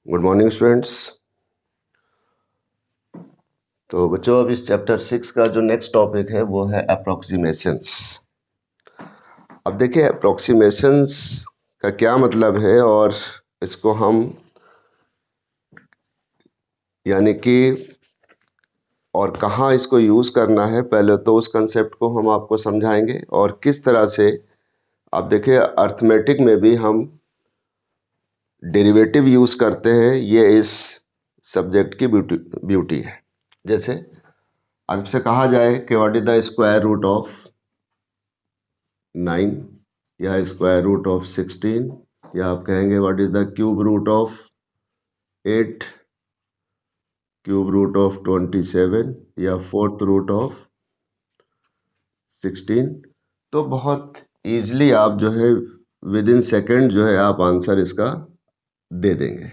Good morning students. तो बच्चों, अब इस चैप्टर 6 का जो नेक्स्ट टॉपिक है वो है अप्रोक्सीमेशंस। अब देखिए अप्रोक्सीमेशंस का क्या मतलब है और इसको हम यानी कि और कहाँ इसको यूज़ करना है, पहले तो उस कंसेप्ट को हम आपको समझाएंगे और किस तरह से आप देखिए अर्थमेटिक में भी हम डेरिवेटिव यूज़ करते हैं। ये इस सब्जेक्ट की ब्यूटी है। जैसे आपसे कहा जाए कि what is the square root of 9 या स्क्वायर रूट ऑफ 16 या आप कहेंगे what is the cube root of 8, cube root of 27 या फोर्थ रूट ऑफ 16। तो बहुत ईजिली आप जो है विद इन सेकेंड जो है आप आंसर इसका दे देंगे।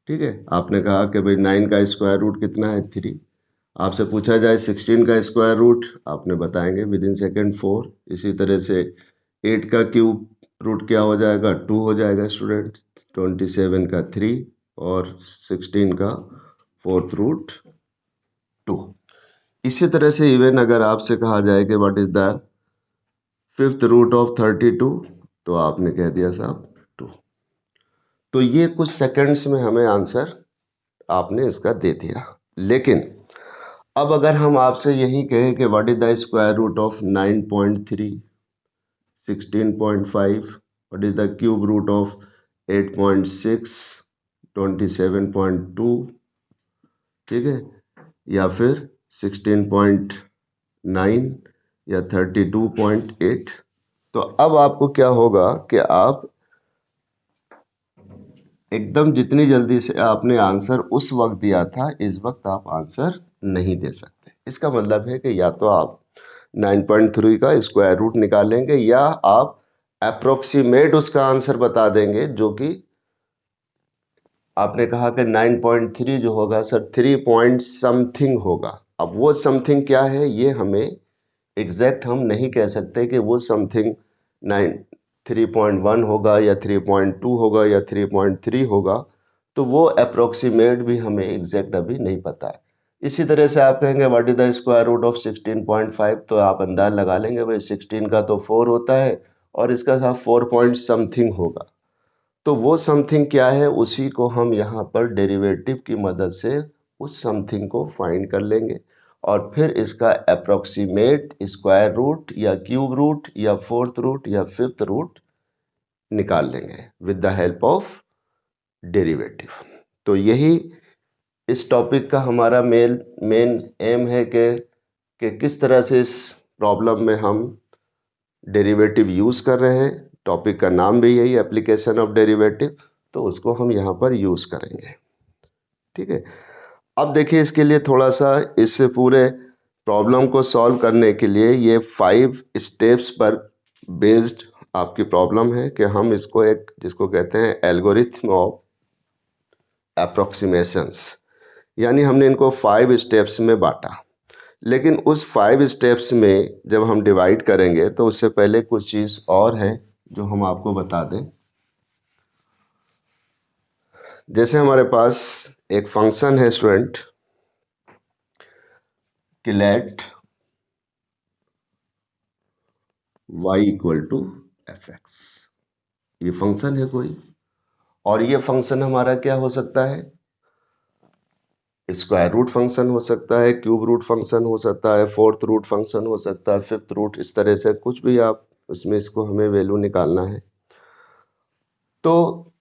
ठीक है, आपने कहा कि भाई 9 का स्क्वायर रूट कितना है 3। आपसे पूछा जाए 16 का स्क्वायर रूट, आपने बताएंगे विद इन सेकेंड 4। इसी तरह से 8 का क्यूब रूट क्या हो जाएगा 2 हो जाएगा स्टूडेंट, 27 का 3 और 16 का फोर्थ रूट 2। इसी तरह से इवन अगर आपसे कहा जाए कि what is the fifth root of 32, तो आपने कह दिया साहब 2। तो ये कुछ सेकंड्स में हमें आंसर आपने इसका दे दिया। लेकिन अब अगर हम आपसे यही कहें कि what is the square root of 9.3, 16.5, what is the cube root of 8.6, 27.2, ठीक है, या फिर 16.9 या 32.8, तो अब आपको क्या होगा कि आप एकदम जितनी जल्दी से आपने आंसर उस वक्त दिया था, इस वक्त आप आंसर नहीं दे सकते। इसका मतलब है कि या तो आप 9.3 का स्क्वायर रूट निकालेंगे या आप अप्रोक्सीमेट उसका आंसर बता देंगे, जो कि आपने कहा कि 9.3 जो होगा सर 3 पॉइंट समथिंग होगा। अब वो समथिंग क्या है ये हमें एग्जैक्ट हम नहीं कह सकते कि वो समथिंग 3.1 होगा या 3.2 होगा या 3.3 होगा। तो वो अप्रोक्सीमेट भी हमें एग्जैक्ट अभी नहीं पता है। इसी तरह से आप कहेंगे what is the square root of 16.5, तो आप अंदाज लगा लेंगे भाई 16 का तो 4 होता है और इसका साथ 4 पॉइंट समथिंग होगा। तो वो समथिंग क्या है उसी को हम यहाँ पर डेरिवेटिव की मदद से उस समथिंग को फाइंड कर लेंगे और फिर इसका अप्रोक्सीमेट स्क्वायर रूट या क्यूब रूट या फोर्थ रूट या फिफ्थ रूट निकाल लेंगे with the help of derivative. तो यही इस टॉपिक का हमारा मेन एम है कि किस तरह से इस प्रॉब्लम में हम डेरिवेटिव यूज़ कर रहे हैं। टॉपिक का नाम भी यही, एप्लीकेशन ऑफ डेरिवेटिव, तो उसको हम यहाँ पर यूज़ करेंगे। ठीक है, अब देखिए इसके लिए थोड़ा सा इस पूरे प्रॉब्लम को सॉल्व करने के लिए ये 5 स्टेप्स पर बेस्ड आपकी प्रॉब्लम है कि हम इसको एक जिसको कहते हैं एल्गोरिथम ऑफ अप्रोक्सीमेशंस, यानी हमने इनको 5 स्टेप्स में बांटा। लेकिन उस 5 स्टेप्स में जब हम डिवाइड करेंगे तो उससे पहले कुछ चीज़ और है जो हम आपको बता दें। जैसे हमारे पास एक फंक्शन है स्टूडेंट कि let y equal to F X, ये फंक्शन है कोई, और ये फंक्शन हमारा क्या हो सकता है, स्क्वायर रूट फंक्शन हो सकता है, क्यूब रूट फंक्शन हो सकता है, फोर्थ रूट फंक्शन हो सकता है, फिफ्थ रूट, इस तरह से कुछ भी आप उसमें इसको हमें वैल्यू निकालना है। तो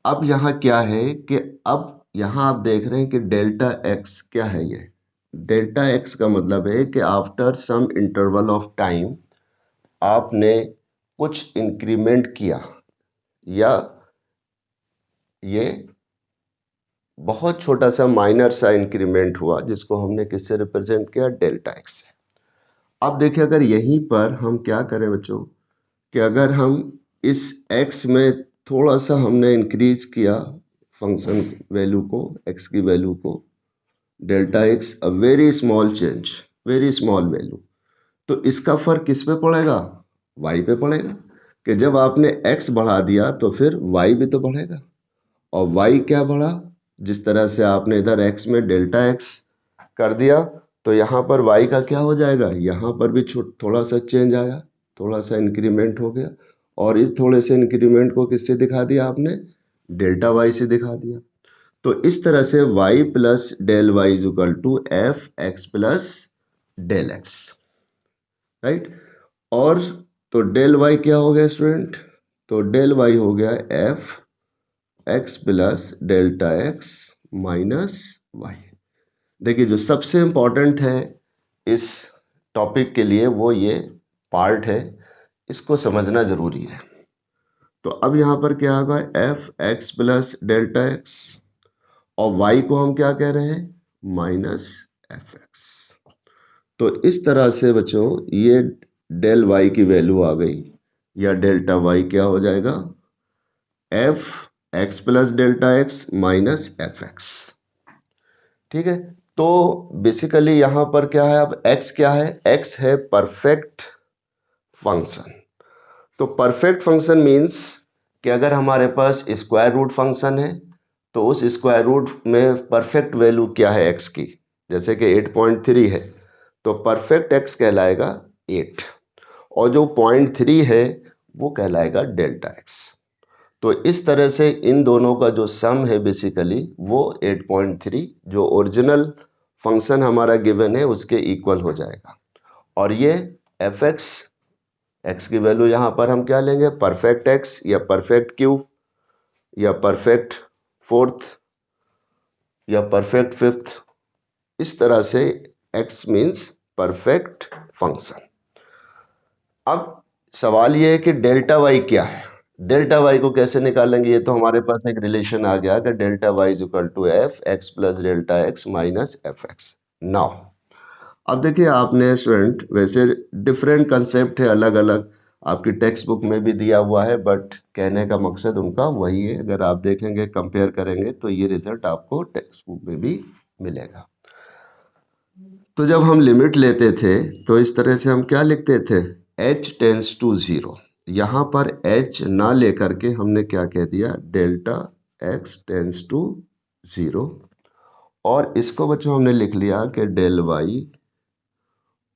अब यहाँ क्या है कि अब यहाँ आप देख रहे हैं कि डेल्टा एक्स क्या है। ये डेल्टा एक्स का मतलब है कि after some interval of time आपने कुछ इंक्रीमेंट किया या ये बहुत छोटा सा माइनर सा इंक्रीमेंट हुआ जिसको हमने किससे रिप्रेजेंट किया, डेल्टा एक्स से। अब देखिए अगर यहीं पर हम क्या करें बच्चों कि अगर हम इस x में थोड़ा सा हमने इंक्रीज किया फंक्शन वैल्यू को, x की वैल्यू को, delta x a very small change, very small value, तो इसका फर्क किस पे पड़ेगा, y पे पड़ेगा। कि जब आपने x बढ़ा दिया तो फिर y भी तो बढ़ेगा। और y क्या बढ़ा, जिस तरह से आपने इधर x में डेल्टा x कर दिया तो यहाँ पर y का क्या हो जाएगा, यहाँ पर भी थोड़ा सा चेंज आया, थोड़ा सा इंक्रीमेंट हो गया, और इस थोड़े से इंक्रीमेंट को किससे दिखा दिया आपने, डेल्टा y से दिखा दिया। तो इस तरह से y plus del Y is equal to F X plus del X, right. और तो डेल y क्या हो गया स्टूडेंट, तो डेल y हो गया F X plus delta X minus Y. देखिए जो सबसे इम्पोर्टेंट है इस टॉपिक के लिए वो ये पार्ट है, इसको समझना जरूरी है। तो अब यहाँ पर क्या होगा, F X plus delta x, और y को हम क्या कह रहे हैं, माइनस एफ एक्स। तो इस तरह से बच्चों ये डेल y की वैल्यू आ गई, या डेल्टा y क्या हो जाएगा, F X plus delta X minus F x. ठीक है, तो बेसिकली यहां पर क्या है, अब x क्या है, x है परफेक्ट फंक्शन। तो परफेक्ट फंक्शन मीन्स कि अगर हमारे पास स्क्वायर रूट फंक्शन है तो उस स्क्वायर रूट में परफेक्ट वैल्यू क्या है x की, जैसे कि 8.3 है तो परफेक्ट x कहलाएगा 8, और जो 0.3 है वो कहलाएगा डेल्टा x। तो इस तरह से इन दोनों का जो सम है बेसिकली वो 8.3 जो ओरिजिनल फंक्शन हमारा गिवन है उसके इक्वल हो जाएगा। और ये एफ एक्स की वैल्यू यहाँ पर हम क्या लेंगे, परफेक्ट एक्स या परफेक्ट क्यूब या परफेक्ट फोर्थ या परफेक्ट फिफ्थ, इस तरह से x मीन्स परफेक्ट फंक्शन। अब सवाल ये है कि डेल्टा y क्या है, डेल्टा y को कैसे निकालेंगे, ये तो हमारे पास एक रिलेशन आ गया कि delta y is equal to F X plus delta X minus F X. Now अब देखिए आपने स्टूडेंट, वैसे डिफरेंट कंसेप्ट है, अलग अलग आपकी टेक्स्ट बुक में भी दिया हुआ है, बट कहने का मकसद उनका वही है। अगर आप देखेंगे कंपेयर करेंगे तो ये रिजल्ट आपको टेक्स्ट बुक में भी मिलेगा। तो जब हम लिमिट लेते थे तो इस तरह से हम क्या लिखते थे, h टेंस टू 0, यहाँ पर h ना लेकर के हमने क्या कह दिया, डेल्टा x टेंस टू 0, और इसको बच्चों हमने लिख लिया कि del y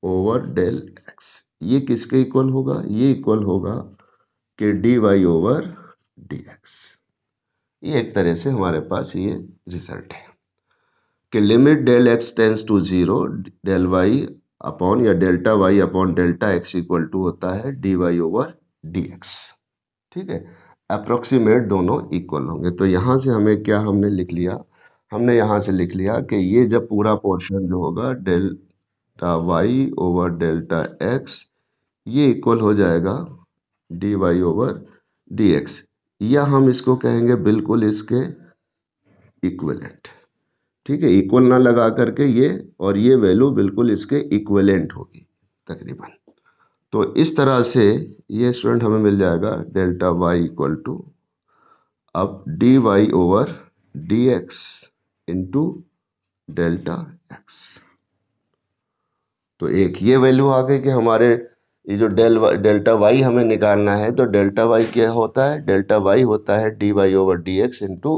over del x। ये किसके इक्वल होगा, ये इक्वल होगा कि dy ओवर dx। ये एक तरह से हमारे पास ये रिजल्ट है कि limit del x tends to 0 del y upon या delta y upon delta x equal to होता है dy ओवर dx। ठीक है, अप्रोक्सीमेट दोनों इक्वल होंगे। तो यहाँ से हमें क्या हमने लिख लिया, हमने यहाँ से लिख लिया कि ये जब पूरा पोर्शन जो होगा delta y over delta x ये इक्वल हो जाएगा dy ओवर dx, या हम इसको कहेंगे बिल्कुल इसके इक्विवेलेंट। ठीक है, इक्वल ना लगा करके ये और ये वैल्यू बिल्कुल इसके इक्विवेलेंट होगी तकरीबन। तो इस तरह से ये स्टूडेंट हमें मिल जाएगा डेल्टा y इक्वल टू अब D Y over D X into delta X. तो एक ये वैल्यू आ गई कि हमारे ये जो डेल्टा वाई हमें निकालना है, तो डेल्टा वाई क्या होता है, डेल्टा वाई होता है D Y over D X into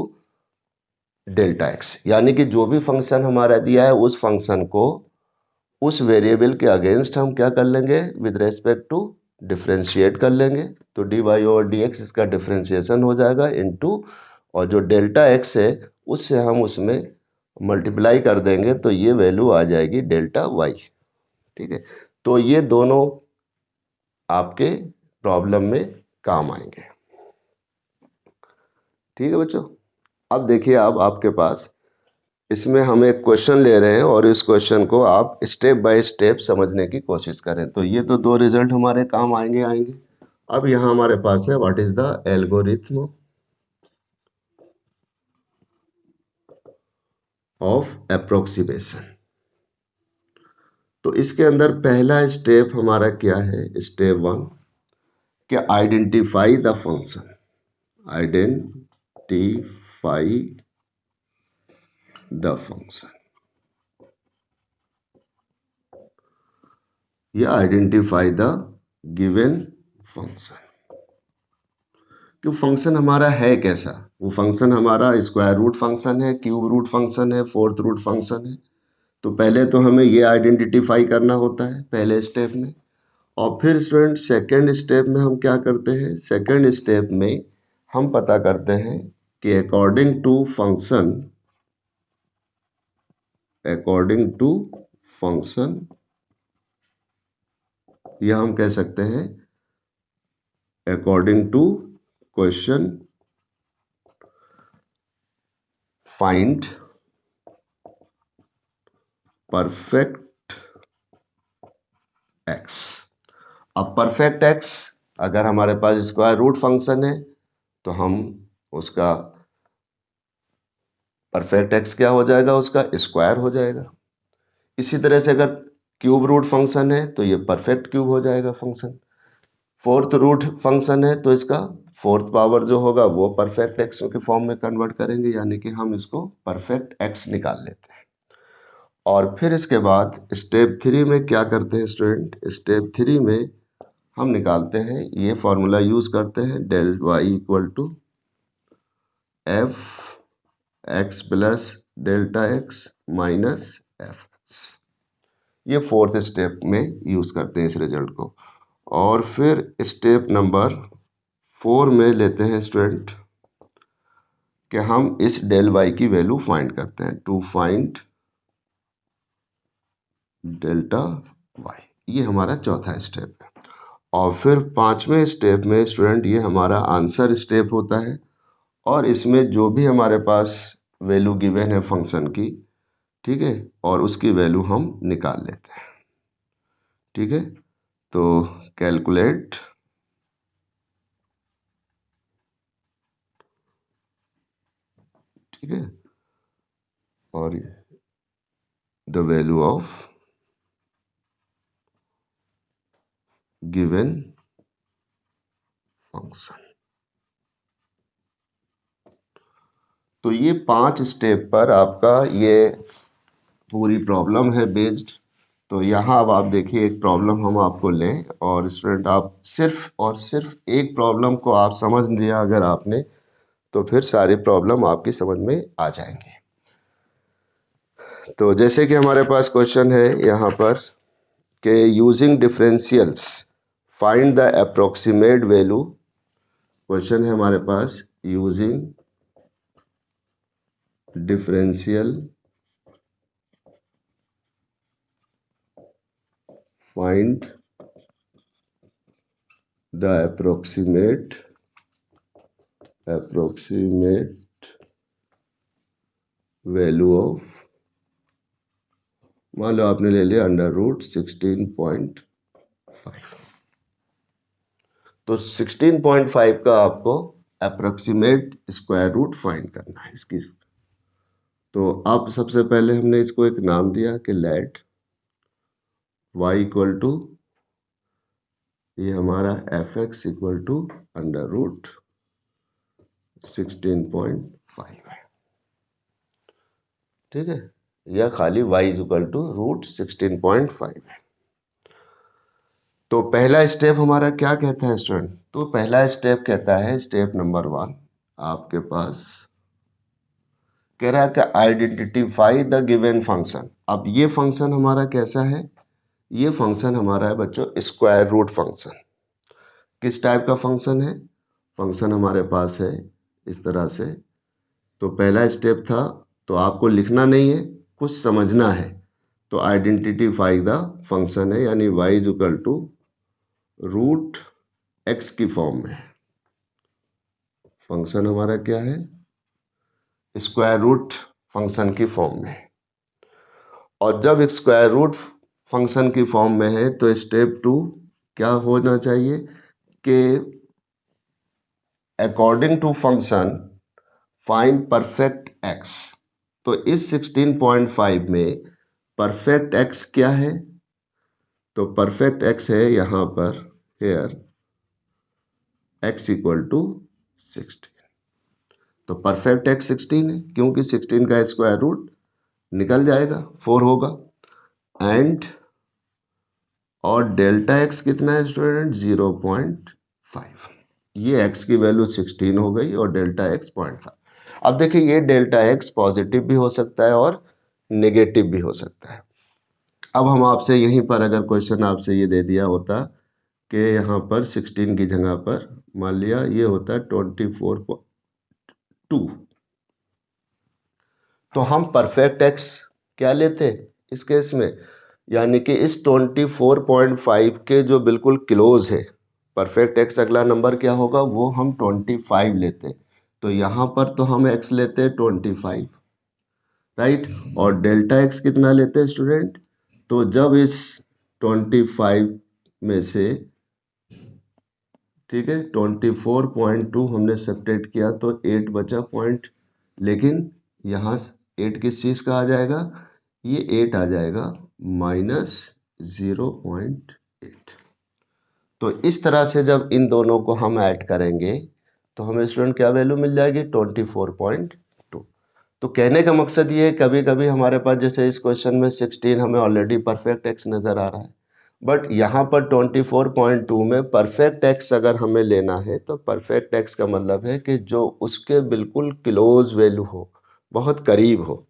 delta X. यानी कि जो भी फंक्शन हमारा दिया है उस फंक्शन को उस वेरिएबल के अगेंस्ट हम क्या कर लेंगे, विद रेस्पेक्ट टू डिफ्रेंशिएट कर लेंगे। तो D Y over D X इसका डिफ्रेंशिएशन हो जाएगा इनटू, और जो डेल्टा एक्स है उससे हम उसमें मल्टीप्लाई कर देंगे तो ये वैल्यू आ जाएगी डेल्टा वाई। ठीक है, तो ये दोनों आपके प्रॉब्लम में काम आएंगे। ठीक है बच्चों, अब देखिए अब आपके पास इसमें हम एक क्वेश्चन ले रहे हैं और इस क्वेश्चन को आप स्टेप बाय स्टेप समझने की कोशिश करें। तो ये तो दो रिजल्ट हमारे काम आएंगे आएंगे। अब यहाँ हमारे पास है what is the algorithm of approximation. तो इसके अंदर पहला स्टेप हमारा क्या है, स्टेप 1 कि identify the function, identify the function, या आइडेंटिफाई द गिवन फंक्शन। कि फंक्शन हमारा है कैसा। वो फंक्शन हमारा स्क्वायर रूट फंक्शन है, क्यूब रूट फंक्शन है, फोर्थ रूट फंक्शन है। तो पहले तो हमें ये आइडेंटिफाई करना होता है पहले स्टेप में। और फिर स्टूडेंट सेकेंड स्टेप में हम क्या करते हैं, सेकेंड स्टेप में हम पता करते हैं कि अकॉर्डिंग टू फंक्शन या हम कह सकते हैं according to question find perfect X. अब परफेक्ट एक्स अगर हमारे पास स्क्वायर रूट फंक्शन है तो हम उसका परफेक्ट एक्स क्या हो जाएगा, उसका स्क्वायर हो जाएगा। इसी तरह से अगर क्यूब रूट फंक्शन है तो ये परफेक्ट क्यूब हो जाएगा फंक्शन। फोर्थ रूट फंक्शन है तो इसका फोर्थ पावर जो होगा वो परफेक्ट एक्स के फॉर्म में कन्वर्ट करेंगे, यानी कि हम इसको परफेक्ट एक्स निकाल लेते हैं। और फिर इसके बाद स्टेप 3 में क्या करते हैं स्टूडेंट, स्टेप 3 में हम निकालते हैं, ये फॉर्मूला यूज करते हैं, del Y equal to F X plus delta X minus F X. ये फोर्थ स्टेप में यूज करते हैं इस रिजल्ट को। और फिर स्टेप नंबर 4 में लेते हैं स्टूडेंट कि हम इस डेल वाई की वैल्यू फाइंड करते हैं, टू फाइंड डेल्टा वाई। ये हमारा चौथा स्टेप है। और फिर पांचवें स्टेप में स्टूडेंट ये हमारा आंसर स्टेप होता है, और इसमें जो भी हमारे पास वैल्यू गिवन है फंक्शन की, ठीक है, और उसकी वैल्यू हम निकाल लेते हैं। ठीक है, तो कैलकुलेट ठीक है, और the value of given function. तो ये 5 स्टेप पर आपका ये पूरी प्रॉब्लम है बेस्ड। तो यहाँ अब आप देखिए एक प्रॉब्लम हम आपको लें, और स्टूडेंट आप सिर्फ और सिर्फ एक प्रॉब्लम को आप समझ लिया अगर आपने, तो फिर सारी प्रॉब्लम आपकी समझ में आ जाएंगे। तो जैसे कि हमारे पास क्वेश्चन है यहाँ पर कि using differentials find the approximate value. Question है हमारे पास using differential find the approximate value of, मान लो आपने ले लिया अंडर रूट 16.5। तो 16.5 का आपको अप्रोक्सीमेट स्क्वायर रूट फाइंड करना है इसकी। तो अब सबसे पहले हमने इसको एक नाम दिया कि लेट y इक्वल टू, ये हमारा F X equal to under root 16.5 है। ठीक है, या खाली y इक्वल टू रूट 16.5 है। तो पहला स्टेप हमारा क्या कहता है स्टूडेंट, तो पहला स्टेप कहता है स्टेप नंबर 1 आपके पास कह रहा है कि आइडेंटिफाई द गिवन फंक्शन। अब ये फंक्शन हमारा कैसा है, ये फंक्शन हमारा है बच्चों स्क्वायर रूट फंक्शन। किस टाइप का फंक्शन है, फंक्शन हमारे पास है इस तरह से। तो पहला स्टेप था, तो आपको लिखना नहीं है, कुछ समझना है। तो आइडेंटिफाई द फंक्शन है, यानी y is equal to root X की फॉर्म में। फंक्शन हमारा क्या है, स्क्वायर रूट फंक्शन की फॉर्म में। और जब स्क्वायर रूट फंक्शन की फॉर्म में है तो स्टेप 2 क्या होना चाहिए कि according to function find perfect X. तो इस 16.5 में परफेक्ट एक्स क्या है, तो परफेक्ट एक्स है यहाँ पर हेयर एक्स इक्वल टू 16। तो परफेक्ट एक्स 16 है, क्योंकि 16 का स्क्वायर रूट निकल जाएगा 4 होगा। एंड और डेल्टा एक्स कितना है स्टूडेंट, 0.5। ये x की वैल्यू 16 हो गई और डेल्टा x 0.5। अब देखिए ये डेल्टा x पॉजिटिव भी हो सकता है और नेगेटिव भी हो सकता है। अब हम आपसे यहीं पर अगर क्वेश्चन आपसे ये दे दिया होता कि यहाँ पर 16 की जगह पर मान लिया ये होता है 24.2, तो हम परफेक्ट एक्स क्या लेते इस केस में, यानी कि इस 24.5 के जो बिल्कुल क्लोज है परफेक्ट एक्स अगला नंबर क्या होगा वो हम 25 लेते। तो यहाँ पर तो हम एक्स लेते हैं 25, राइट, और डेल्टा एक्स कितना लेते हैं स्टूडेंट। तो जब इस 25 में से, ठीक है, 24.2 हमने सब्ट्रैक्ट किया तो 8 बचा पॉइंट, लेकिन यहाँ 8 किस चीज़ का आ जाएगा, ये 8 आ जाएगा -0.8। तो इस तरह से जब इन दोनों को हम ऐड करेंगे तो हमें स्टूडेंट क्या वैल्यू मिल जाएगी 24.2। तो कहने का मकसद ये है कभी कभी हमारे पास जैसे इस क्वेश्चन में 16 हमें ऑलरेडी परफेक्ट एक्स नज़र आ रहा है, बट यहाँ पर 24.2 में परफेक्ट एक्स अगर हमें लेना है तो परफेक्ट एक्स का मतलब है कि जो उसके बिल्कुल क्लोज वैल्यू हो, बहुत करीब हो।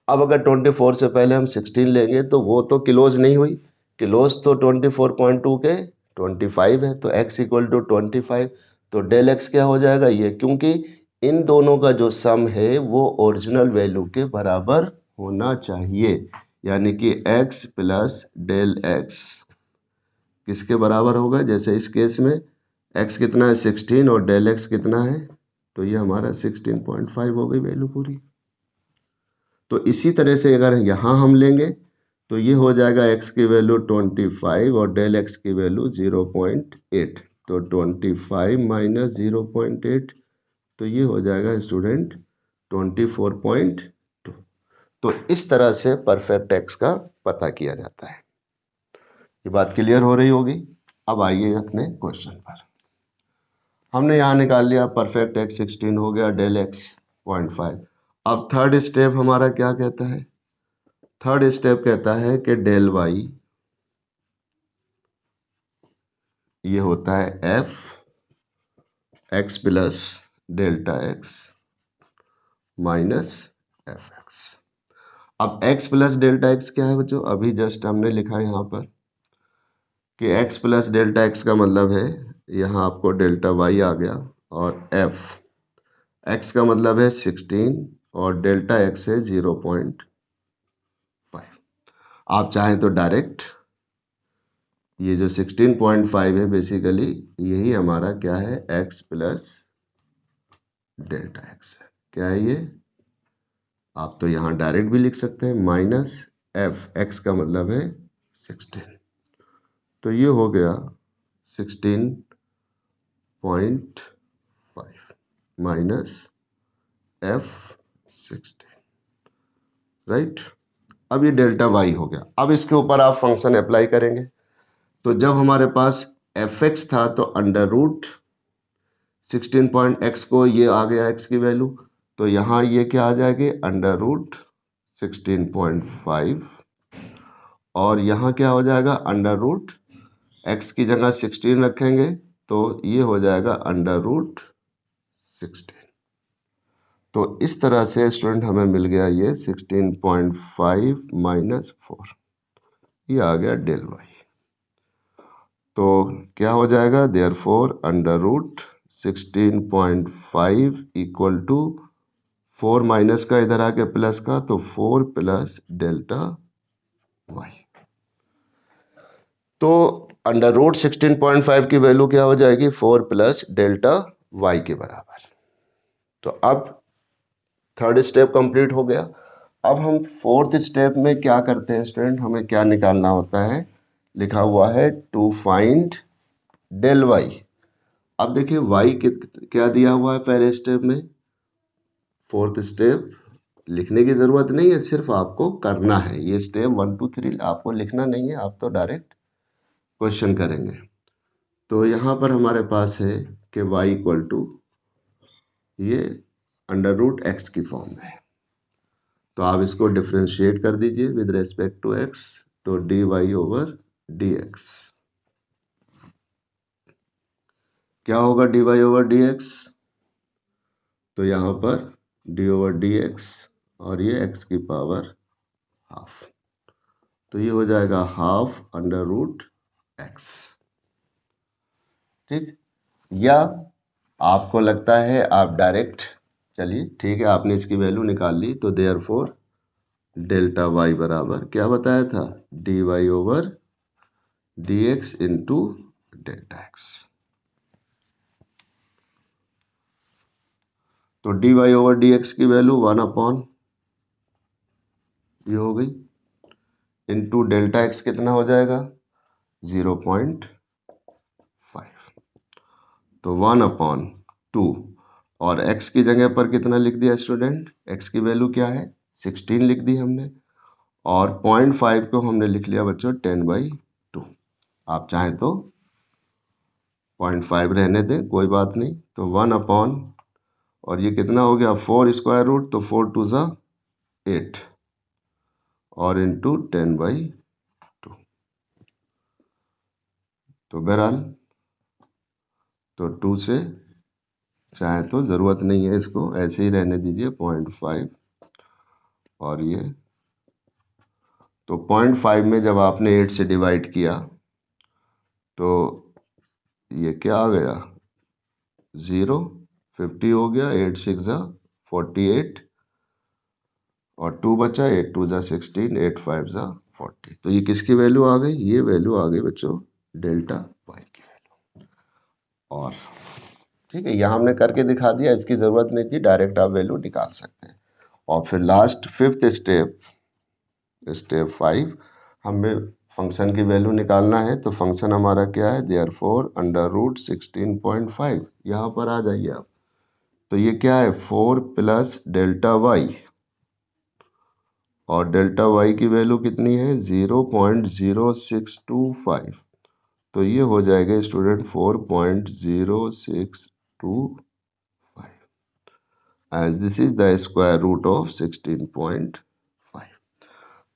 अब अगर 24 से पहले हम 16 लेंगे तो वो तो क्लोज नहीं हुई, क्लोज तो 24.2 के 25 है, तो x इक्वल टू 25। तो डेल x क्या हो जाएगा ये, क्योंकि इन दोनों का जो सम है वो ओरिजिनल वैल्यू के बराबर होना चाहिए, यानी कि x प्लस डेल x किसके बराबर होगा, जैसे इस केस में x कितना है 16 और डेल x कितना है, तो ये हमारा 16.5 हो गई वैल्यू पूरी। तो इसी तरह से अगर यहाँ हम लेंगे तो ये हो जाएगा x की वैल्यू 25 और डेल x की वैल्यू 0.8, तो 25 माइनस 0.8, तो ये हो जाएगा स्टूडेंट 24.2। तो इस तरह से परफेक्ट एक्स का पता किया जाता है। ये बात क्लियर हो रही होगी। अब आइए अपने क्वेश्चन पर। हमने यहाँ निकाल लिया परफेक्ट एक्स 16 हो गया, डेल एक्स 0.5। अब थर्ड स्टेप हमारा क्या कहता है, थर्ड स्टेप कहता है कि डेल वाई ये होता है F X plus delta X minus F x. अब x प्लस डेल्टा एक्स क्या है बच्चों, अभी जस्ट हमने लिखा यहाँ पर कि x प्लस डेल्टा एक्स का मतलब है यहाँ आपको डेल्टा y आ गया, और f x का मतलब है 16 और डेल्टा x है 0.5। आप चाहें तो डायरेक्ट ये जो 16.5 है बेसिकली यही हमारा क्या है x प्लस डेल्टा एक्स है, क्या है ये, आप तो यहाँ डायरेक्ट भी लिख सकते हैं माइनस एफ एक्स का मतलब है 16, तो ये हो गया 16.5 माइनस एफ 16, राइट। अब ये डेल्टा वाई हो गया। अब इसके ऊपर आप फंक्शन अप्लाई करेंगे, तो जब हमारे पास एफ एक्स था तो अंडर रूट 16.x को ये आ गया x की वैल्यू, तो यहाँ ये क्या आ जाएगी अंडर रूट 16.5, और यहाँ क्या हो जाएगा अंडर रूट x की जगह 16 रखेंगे तो ये हो जाएगा अंडर रूट 16। तो इस तरह से स्टूडेंट हमें मिल गया ये 16.5 माइनस 4, ये आ गया डेल वाई। तो क्या हो जाएगा therefore under root 16.5 equal to 4 minus का इधर आके प्लस का, तो 4 प्लस डेल्टा वाई। तो अंडर रूट 16.5 की वैल्यू क्या हो जाएगी 4 प्लस डेल्टा वाई के बराबर। तो अब थर्ड स्टेप कंप्लीट हो गया। अब हम फोर्थ स्टेप में क्या करते हैं स्टूडेंट, हमें क्या निकालना होता है, लिखा हुआ है टू फाइंड डेल वाई। अब देखिए वाई क्या दिया हुआ है पहले स्टेप में, फोर्थ स्टेप लिखने की ज़रूरत नहीं है, सिर्फ आपको करना है ये स्टेप 1 2 3 आपको लिखना नहीं है, आप तो डायरेक्ट क्वेश्चन करेंगे। तो यहाँ पर हमारे पास है कि y इक्वल टू ये अंडर रूट एक्स की फॉर्म में है, तो आप इसको डिफ्रेंशिएट कर दीजिए विद रेस्पेक्ट टू x, तो dy ओवर dx क्या होगा dy ओवर dx, तो यहाँ पर d ओवर dx और ये x की पावर हाफ, तो ये हो जाएगा हाफ अंडर रूट x। ठीक, या आपको लगता है आप डायरेक्ट, चलिए ठीक है, आपने इसकी वैल्यू निकाल ली, तो देयरफॉर डेल्टा y बराबर क्या बताया था, dy over dx into delta x। तो dy ओवर dx की वैल्यू 1 अपॉन ये हो गई, इंटू डेल्टा x कितना हो जाएगा 0.5, तो 1 अपॉन 2, और x की जगह पर कितना लिख दिया स्टूडेंट, x की वैल्यू क्या है 16 लिख दी हमने, और 0.5 को हमने लिख लिया बच्चों 10/2। आप चाहें तो 0.5 रहने दें, कोई बात नहीं। तो 1 अपॉन, और ये कितना हो गया 4 स्क्वायर रूट, तो 4 2 ज़ा 8 और इंटू 10/2। तो बहरहाल तो 2 से, चाहे तो ज़रूरत नहीं है, इसको ऐसे ही रहने दीजिए 0.5, और ये तो 0.5 में जब आपने 8 से डिवाइड किया तो ये क्या आ गया 0, 50 हो गया, 8 6 ज़ा 48, और 2 बचा, 8 2 ज़ा 16, 8 5 ज़ा 40। तो ये किसकी वैल्यू आ गई, ये वैल्यू आ गई बच्चों डेल्टा वाई की वैल्यू। और ठीक है, यहाँ हमने करके दिखा दिया, इसकी ज़रूरत नहीं थी, डायरेक्ट आप वैल्यू निकाल सकते हैं। और फिर लास्ट फिफ्थ स्टेप, स्टेप 5, हमें फंक्शन की वैल्यू निकालना है। तो फंक्शन हमारा क्या है, देयरफॉर अंडर रूट 16.5, यहाँ पर आ जाइए आप। तो ये क्या है 4 प्लस डेल्टा वाई, और डेल्टा वाई की वैल्यू कितनी है 0.0625, तो ये हो जाएगा student 4.0625, as this is the square root of 16.5।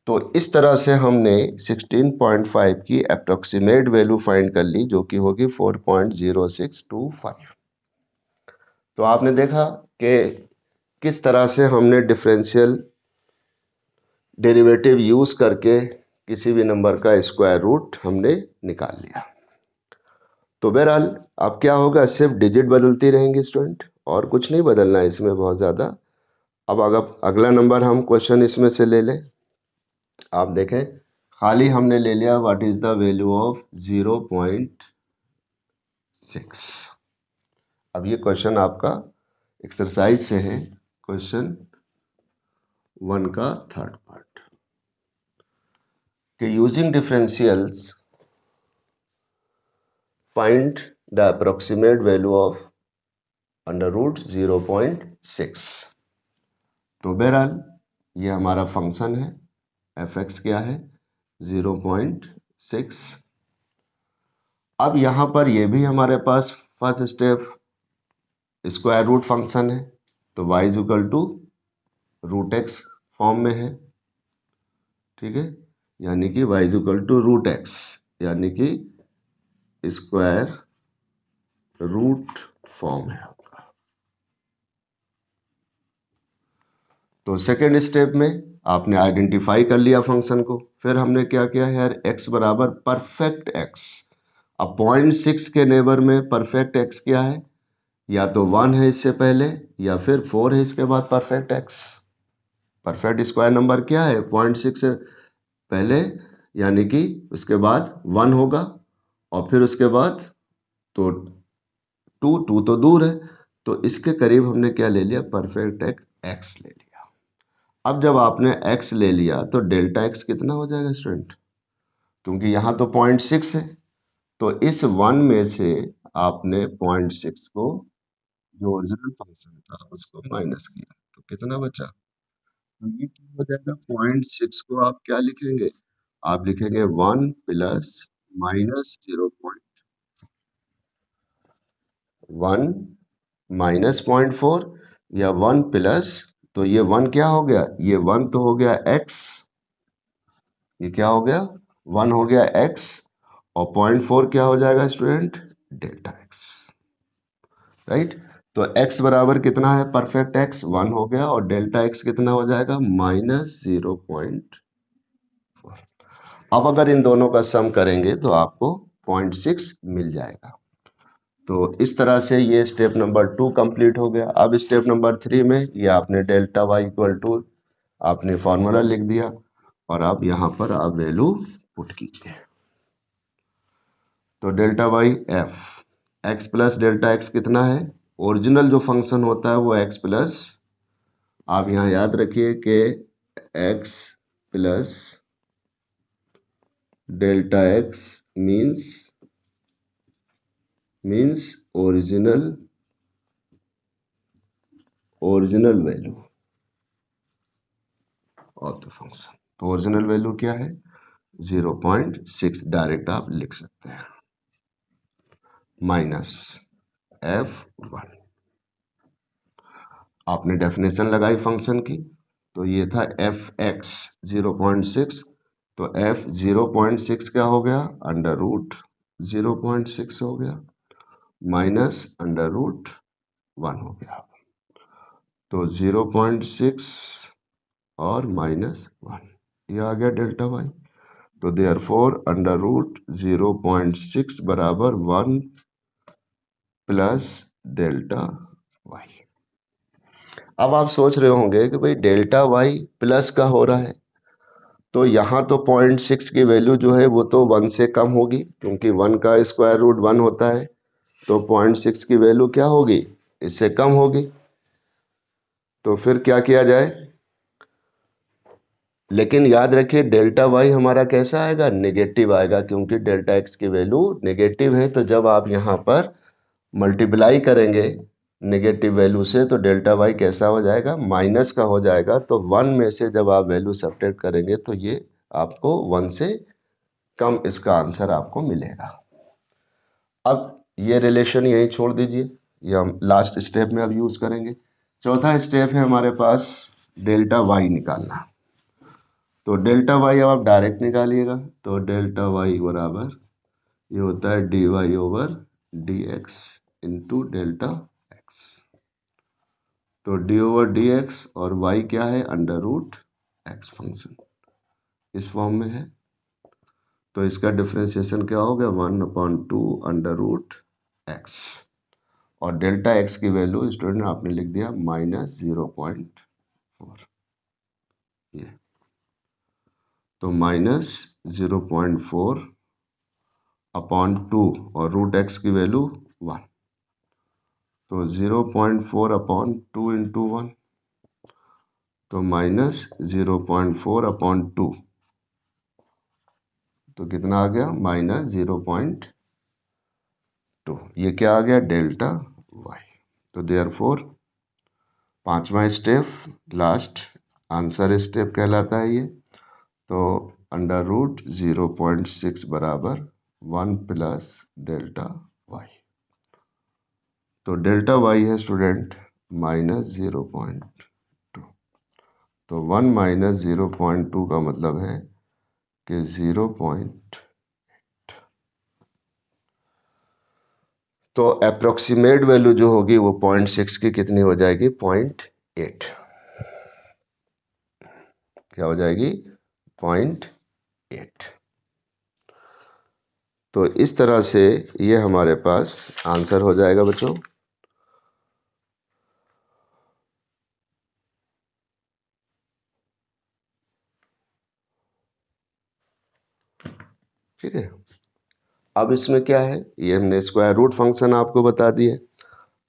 तो इस तरह से हमने 16.5 की अप्रोक्सीमेट वैल्यू फाइंड कर ली, जो कि होगी 4.0625। तो आपने देखा कि किस तरह से हमने डिफरेंशियल डेरिवेटिव यूज करके किसी भी नंबर का स्क्वायर रूट हमने निकाल लिया। तो बहरहाल अब क्या होगा, सिर्फ डिजिट बदलती रहेंगी स्टूडेंट, और कुछ नहीं बदलना है इसमें बहुत ज़्यादा। अब अगर अगला नंबर हम क्वेश्चन इसमें से ले लें, आप देखें खाली हमने ले लिया what is the value of 0.6। अब ये क्वेश्चन आपका एक्सरसाइज से है, क्वेश्चन 1 का थर्ड पार्ट, कि using differentials find the approximate value of under root 0.6। तो बहरहाल ये हमारा फंक्शन है, एफ एक्स क्या है 0.6। अब यहाँ पर ये भी हमारे पास first step square root function है, तो y is equal to root x form में है, ठीक है, यानी कि y is equal to root x, यानी कि स्क्वायर रूट फॉर्म है आपका। तो सेकेंड स्टेप में आपने आइडेंटिफाई कर लिया फंक्शन को, फिर हमने क्या किया है यार, x बराबर परफेक्ट x। अब 0.6 के नेबर में परफेक्ट x क्या है, या तो 1 है इससे पहले, या फिर 4 है इसके बाद perfect x। Perfect square number क्या है 0.6 से पहले, यानी कि उसके बाद 1 होगा, और फिर उसके बाद तो 2 तो दूर है, तो इसके करीब हमने क्या ले लिया, परफेक्ट x ले लिया। अब जब आपने x ले लिया तो डेल्टा x कितना हो जाएगा स्टूडेंट, क्योंकि यहाँ तो 0.6 है, तो इस 1 में से आपने 0.6 को, जो ओरिजिनल फंक्शन था उसको माइनस किया, तो कितना बचा, तो ये क्या हो जाएगा 0.6 को आप क्या लिखेंगे, आप लिखेंगे 1 प्लस माइनस 0.1 माइनस 0.4, या 1 प्लस, तो ये 1 क्या हो गया, ये 1 तो हो गया x, ये क्या हो गया 1 हो गया x, और 0.4 क्या हो जाएगा स्टूडेंट डेल्टा x। राइट। तो x बराबर कितना है, परफेक्ट x 1 हो गया, और डेल्टा x कितना हो जाएगा, -0.4। अब अगर इन दोनों का सम करेंगे तो आपको 0.6 मिल जाएगा। तो इस तरह से ये स्टेप नंबर 2 कंप्लीट हो गया। अब स्टेप नंबर 3 में ये आपने डेल्टा y इक्वल टू आपने फॉर्मूला लिख दिया, और अब यहाँ पर आप वैल्यू पुट कीजिए। तो delta Y F X plus delta X कितना है, ओरिजिनल जो फंक्शन होता है वो एक्स प्लस, आप यहाँ याद रखिए कि x plus delta x means original value of the function. तो ओरिजिनल वैल्यू क्या है, 0.6 डायरेक्ट आप लिख सकते हैं, माइनस f1। आपने डेफिनेशन लगाई फंक्शन की, तो ये था एफ एक्स 0.6, तो f 0.6 क्या हो गया, अंडर रूट 0.6 हो गया, माइनस अंडर रूट 1 हो गया। तो 0.6 और -1, ये आ गया डेल्टा वाई। तो देयरफॉर अंडर रूट 0.6 बराबर 1 प्लस डेल्टा वाई। अब आप सोच रहे होंगे कि भाई डेल्टा वाई प्लस का हो रहा है, तो यहाँ तो 0.6 की वैल्यू जो है वो तो 1 से कम होगी, क्योंकि 1 का स्क्वायर रूट 1 होता है, तो 0.6 की वैल्यू क्या होगी, इससे कम होगी। तो फिर क्या किया जाए, लेकिन याद रखिए डेल्टा वाई हमारा कैसा आएगा, नेगेटिव आएगा, क्योंकि डेल्टा एक्स की वैल्यू नेगेटिव है। तो जब आप यहाँ पर मल्टीप्लाई करेंगे नेगेटिव वैल्यू से, तो डेल्टा वाई कैसा हो जाएगा, माइनस का हो जाएगा। तो 1 में से जब आप वैल्यू सब्ट्रैक्ट करेंगे तो ये आपको 1 से कम इसका आंसर आपको मिलेगा। अब ये रिलेशन यही छोड़ दीजिए, ये हम लास्ट स्टेप में अब यूज करेंगे। चौथा स्टेप है हमारे पास डेल्टा वाई निकालना। तो डेल्टा वाई अब आप डायरेक्ट निकालिएगा, तो डेल्टा वाई बराबर ये होता है dy over dx into delta X. तो d ओवर dx और y क्या है, अंडर रूट एक्स फंक्शन इस फॉर्म में है। तो इसका डिफ्रेंसिएशन क्या हो गया, 1/2 अंडर रूट एक्स, और डेल्टा एक्स की वैल्यू स्टूडेंट आपने लिख दिया -0.4, ये तो -0.4 अपॉन 2, और रूट एक्स की वैल्यू 1, तो 0.4 अपॉन 2 इंटू 1, तो -0.4 अपॉन 2, तो कितना आ गया, -0.2। ये क्या आ गया, डेल्टा वाई। तो देयरफॉर पांचवा स्टेप लास्ट आंसर स्टेप कहलाता है ये। तो अंडर रूट 0.6 बराबर 1 प्लस डेल्टा वाई। तो डेल्टा वाई है स्टूडेंट -0.2। तो 1 माइनस 0.2 का मतलब है कि 0. तो अप्रोक्सीमेट वैल्यू जो होगी वो 0.6 की कितनी हो जाएगी, 0.8। क्या हो जाएगी, 0.8। तो इस तरह से ये हमारे पास आंसर हो जाएगा बच्चों। ठीक है। अब इसमें क्या है, ये हमने स्क्वायर रूट फंक्शन आपको बता दिए।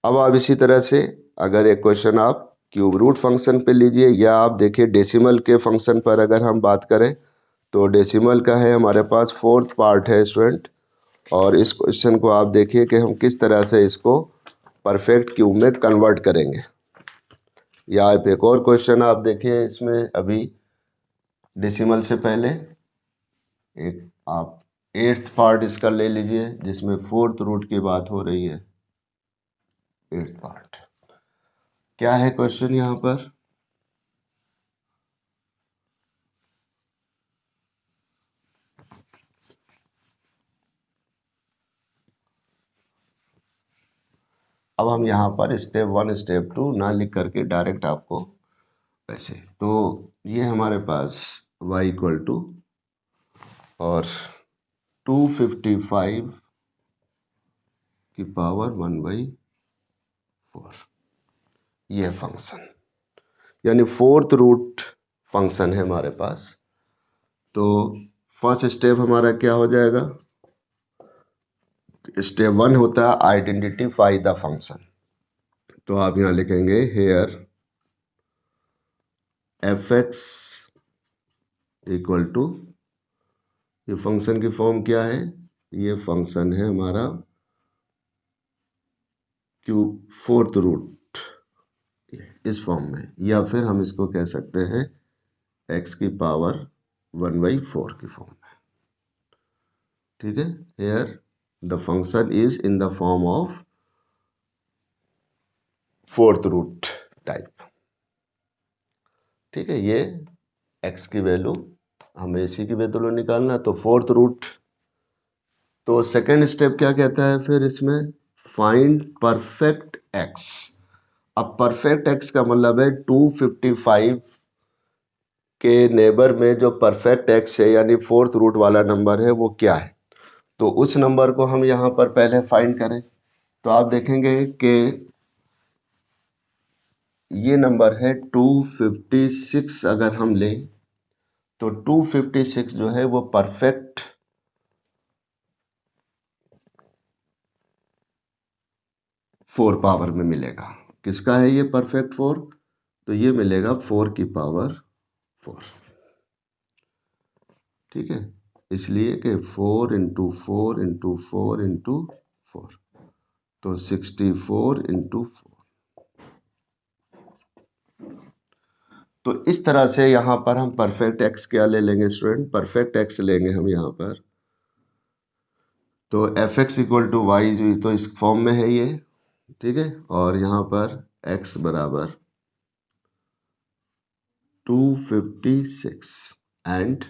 अब आप इसी तरह से अगर एक क्वेश्चन आप क्यूब रूट फंक्शन पे लीजिए, या आप देखिए डेसिमल के फंक्शन पर अगर हम बात करें, तो डेसिमल का है हमारे पास 4th पार्ट है स्टूडेंट। और इस क्वेश्चन को आप देखिए कि हम किस तरह से इसको परफेक्ट क्यूब में कन्वर्ट करेंगे। या आप एक और क्वेश्चन आप देखिए, इसमें अभी डेसिमल से पहले एक आप 8th पार्ट इसका ले लीजिए, जिसमें 4th रूट की बात हो रही है। 8th पार्ट क्या है क्वेश्चन यहाँ पर, अब हम यहाँ पर स्टेप 1 स्टेप 2 ना लिख करके डायरेक्ट आपको वैसे, तो ये हमारे पास y इक्वल टू और 255 की पावर 1/4, ये फंक्शन यानी फोर्थ रूट फंक्शन है हमारे पास। तो फर्स्ट स्टेप हमारा क्या हो जाएगा, स्टेप 1 होता है आइडेंटिफाई द फंक्शन। तो आप यहाँ लिखेंगे here F X equal to, ये फंक्शन की फॉर्म क्या है, ये फंक्शन है हमारा क्यूब फोर्थ रूट इस फॉर्म में, या फिर हम इसको कह सकते हैं x की पावर 1/4 की फॉर्म में। ठीक है, here the function is in the form of fourth root type. ठीक है, ये x की वैल्यू हमें इसी की वैल्यू निकालना, तो फोर्थ रूट। तो सेकेंड स्टेप क्या कहता है फिर इसमें, फाइंड परफेक्ट x। अब परफेक्ट x का मतलब है 255 के नेबर में जो परफेक्ट x है यानी फोर्थ रूट वाला नंबर है वो क्या है। तो उस नंबर को हम यहाँ पर पहले फाइंड करें, तो आप देखेंगे कि ये नंबर है 256। अगर हम लें तो 256 जो है वो परफेक्ट 4 पावर में मिलेगा। किसका है ये परफेक्ट 4, तो ये मिलेगा 4 की पावर 4। ठीक है, इसलिए कि 4 इंटू 4 इंटू 4 इंटू 4, तो 64 इंटू 4। तो इस तरह से यहाँ पर हम परफेक्ट एक्स क्या ले लेंगे स्टूडेंट, परफेक्ट एक्स लेंगे हम यहाँ पर। तो F X equal to Y तो इस फॉर्म में है ये। ठीक है, और यहाँ पर x बराबर 256 एंड,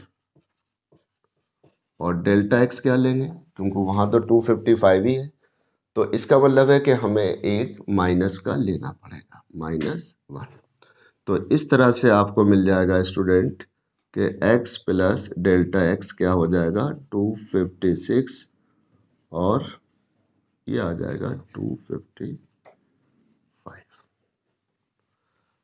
और डेल्टा x क्या लेंगे क्योंकि वहाँ तो 255 ही है, तो इसका मतलब है कि हमें एक माइनस का लेना पड़ेगा, -1। तो इस तरह से आपको मिल जाएगा स्टूडेंट कि x प्लस डेल्टा x क्या हो जाएगा 256, और ये आ जाएगा 255।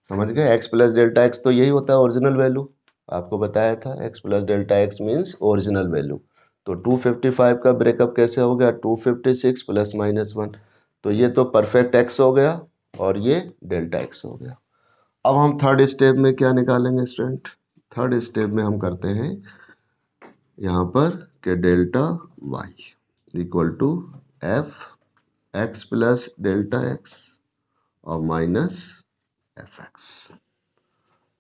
समझ गए, x प्लस डेल्टा x तो यही होता है ओरिजिनल वैल्यू, आपको बताया था x plus delta x means original value. तो 255 का ब्रेकअप कैसे हो गया, 256 प्लस -1, तो ये तो परफेक्ट x हो गया और ये डेल्टा x हो गया। अब हम थर्ड स्टेप में क्या निकालेंगे स्टूडेंट, थर्ड स्टेप में हम करते हैं यहाँ पर कि delta y equal to F X plus delta x और माइनस एफ एक्स।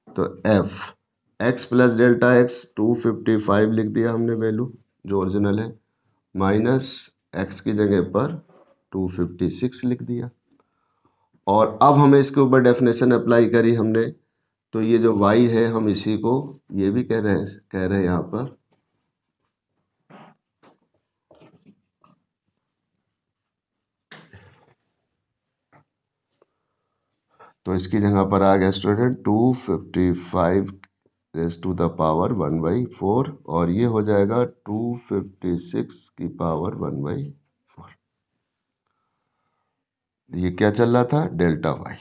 तो F X plus delta X 255 लिख दिया हमने वैल्यू जो ओरिजिनल है, माइनस एक्स की जगह पर 256 लिख दिया, और अब हमें इसके ऊपर डेफिनेशन अप्लाई करी हमने। तो ये जो y है हम इसी को ये भी कह रहे हैं यहाँ पर, तो इसकी जगह पर आ गया student 255 raise to the power 1/4, और ये हो जाएगा 256 की पावर 1/4। ये क्या चल रहा था, डेल्टा y।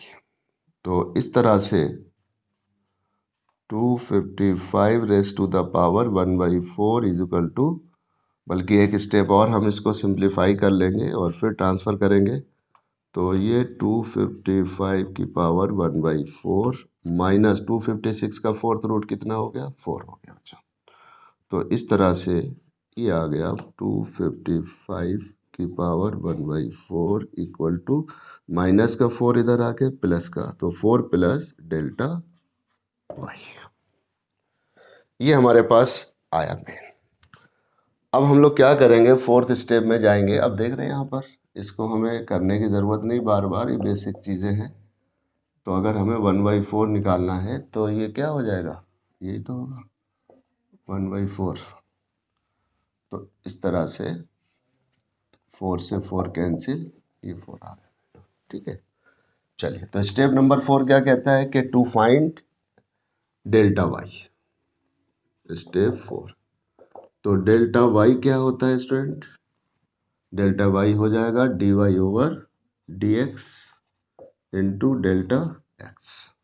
तो इस तरह से 255 raise to the power 1/4 is equal to, बल्कि एक स्टेप और हम इसको सिंप्लीफाई कर लेंगे और फिर ट्रांसफ़र करेंगे। तो ये 255 की पावर 1/4 माइनस 256 का फोर्थ रूट कितना हो गया, 4 हो गया। अच्छा, तो इस तरह से ये आ गया 255 की पावर 1/4 इक्वल टू माइनस का 4 इधर आके प्लस का, तो 4 प्लस डेल्टा y, ये हमारे पास आया मेन। अब हम लोग क्या करेंगे, फोर्थ स्टेप में जाएंगे। अब देख रहे हैं यहाँ पर इसको हमें करने की ज़रूरत नहीं बार बार, ये बेसिक चीज़ें हैं। तो अगर हमें 1/4 निकालना है तो ये क्या हो जाएगा, यही तो होगा 1/4। तो इस तरह से 4 से 4 कैंसिल, ये 4 आ गया। ठीक है, चलिए तो स्टेप नंबर 4 क्या कहता है कि to find delta Y. Step 4, तो डेल्टा वाई क्या होता है स्टूडेंट? डेल्टा वाई हो जाएगा D Y over D X into delta X.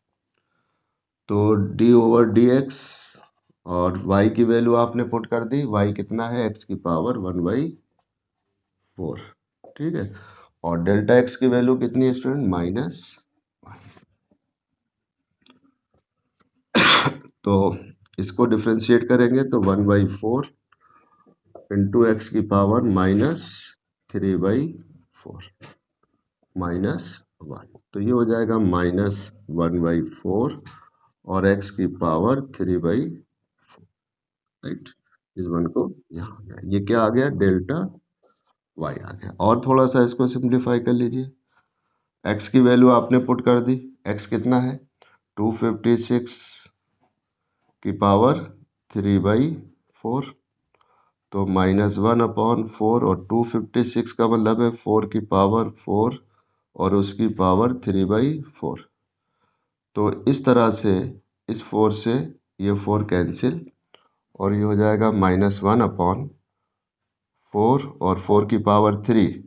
तो डी ओवर डी एक्स और y की वैल्यू आपने पुट कर दी, y कितना है x की पावर 1/4, ठीक है। और डेल्टा x की वैल्यू कितनी है स्टूडेंट? माइनस। तो इसको डिफ्रेंशिएट करेंगे तो 1/4 इंटू एक्स की पावर -3/4 -1, तो ये हो जाएगा -1/4 और x की पावर 3/, राइट। इस वन को यहाँ आ गया, ये क्या आ गया? डेल्टा वाई आ गया। और थोड़ा सा इसको सिंप्लीफाई कर लीजिए। x की वैल्यू आपने पुट कर दी, x कितना है? 256 की पावर 3/4, तो -1/4 और 256 का मतलब है 4 की पावर 4 और उसकी पावर 3/4। तो इस तरह से इस 4 से ये 4 कैंसिल और ये हो जाएगा -1/4 और 4 की पावर 3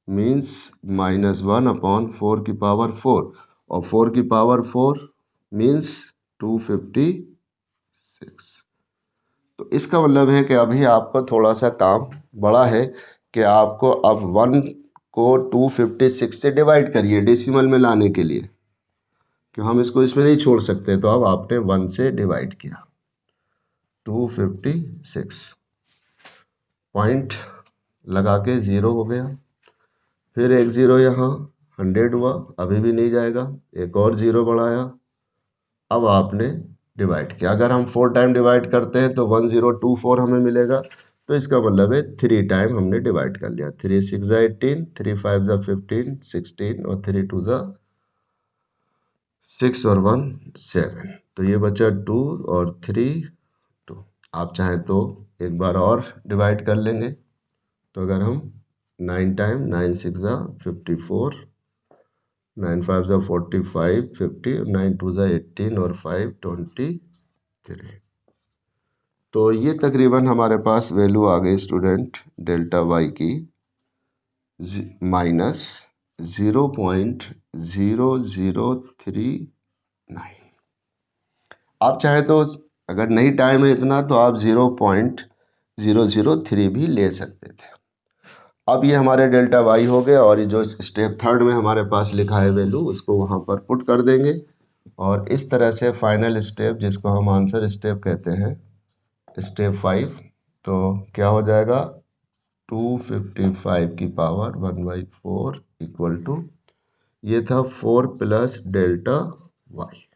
मीन्स -1/4 की पावर 4 और 4 की पावर 4 मीन्स 256। तो इसका मतलब है कि अभी आपका थोड़ा सा काम बड़ा है कि आपको अब 1 को 256 से डिवाइड करिए डेसिमल में लाने के लिए, कि हम इसको इसमें नहीं छोड़ सकते। तो अब आपने 1 से डिवाइड किया, 256 पॉइंट लगा के 0 हो गया, फिर एक 0 यहाँ 100 हुआ, अभी भी नहीं जाएगा, एक और 0 बढ़ाया, अब आपने डिवाइड किया। अगर हम 4 टाइम डिवाइड करते हैं तो 1024 हमें मिलेगा, तो इसका मतलब है 3 टाइम हमने डिवाइड कर लिया। 3 6 18, 3 5 15, 16 और 3 2 6 और 1 7, तो ये बचा 2 और 3 2। आप चाहें तो एक बार और डिवाइड कर लेंगे, तो अगर हम 9 टाइम 9 6 54, 9 5 45 50, 9 2 18 और 5 23। तो ये तकरीबन हमारे पास वैल्यू आ गई स्टूडेंट डेल्टा वाई की -0.0039। आप चाहे तो अगर नहीं टाइम है इतना तो आप 0.003 भी ले सकते थे। अब ये हमारे डेल्टा वाई हो गया और ये जो स्टेप 3 में हमारे पास लिखा है वैल्यू उसको वहाँ पर पुट कर देंगे और इस तरह से फाइनल स्टेप जिसको हम आंसर स्टेप कहते हैं, स्टेप 5, तो क्या हो जाएगा? 255 की पावर 1/4 इक्वल टू, ये था 4 प्लस डेल्टा वाई।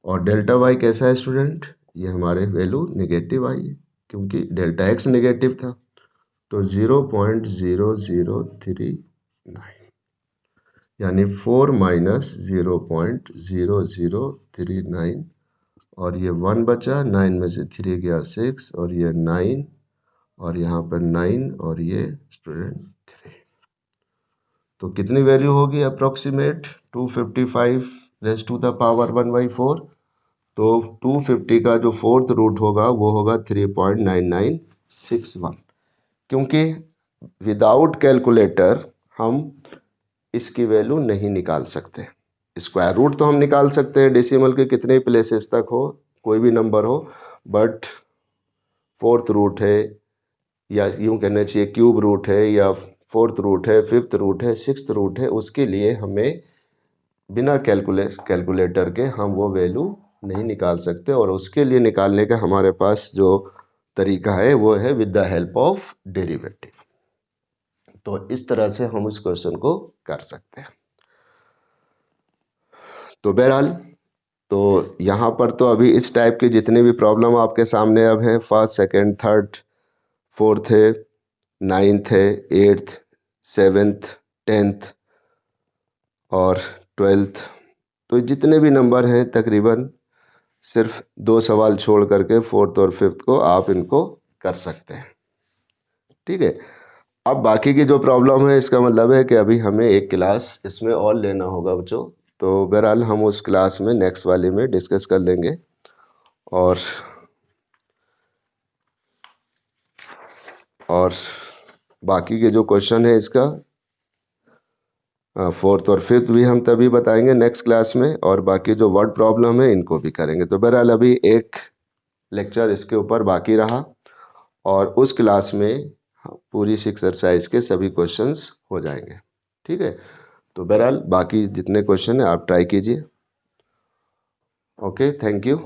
और डेल्टा वाई कैसा है स्टूडेंट? ये हमारे वैल्यू निगेटिव आई है क्योंकि डेल्टा एक्स निगेटिव था, तो 0.0039 यानी 4 माइनस 0.0039 और ये 1 बचा, 9 में से 3 गया 6 और ये 9 और यहाँ पर 9 और ये स्टूडेंट 3। तो कितनी वैल्यू होगी approximate? 255 raise to the power 1/4, तो 250 का जो फोर्थ रूट होगा वो होगा 3.9961, क्योंकि विदाउट कैलकुलेटर हम इसकी वैल्यू नहीं निकाल सकते। स्क्वायर रूट तो हम निकाल सकते हैं डेसिमल के कितने प्लेसेस तक हो, कोई भी नंबर हो, बट फोर्थ रूट है या यूं कहना चाहिए क्यूब रूट है या फोर्थ रूट है, फिफ्थ रूट है, सिक्स्थ रूट है, उसके लिए हमें बिना कैलकुलेटर के हम वो वैल्यू नहीं निकाल सकते। और उसके लिए निकालने का हमारे पास जो तरीका है वो है with the help of derivative. तो इस तरह से हम उस क्वेश्चन को कर सकते हैं। तो बहरहाल तो यहाँ पर तो अभी इस टाइप के जितने भी प्रॉब्लम आपके सामने अब हैं, फर्स्ट सेकंड थर्ड फोर्थ है, नाइन्थ है, एट्थ, सेवेंथ, टेंथ और ट्वेल्थ, तो जितने भी नंबर हैं तकरीबन सिर्फ 2 सवाल छोड़ करके फोर्थ और फिफ्थ को आप इनको कर सकते हैं, ठीक है। अब बाकी की जो प्रॉब्लम है इसका मतलब है कि अभी हमें एक क्लास इसमें और लेना होगा बच्चों। तो बहरहाल हम उस क्लास में नेक्स्ट वाले में डिस्कस कर लेंगे। और और बाकी के जो क्वेश्चन है इसका फोर्थ और फिफ्थ भी हम तभी बताएंगे नेक्स्ट क्लास में, और बाकी जो वर्ड प्रॉब्लम है इनको भी करेंगे। तो बहरहाल अभी एक लेक्चर इसके ऊपर बाकी रहा, और उस क्लास में पूरी 6 एक्सरसाइज के सभी क्वेश्चंस हो जाएंगे। ठीक है, तो बहरहाल बाकी जितने क्वेश्चन है आप ट्राई कीजिए। Okay, thank you.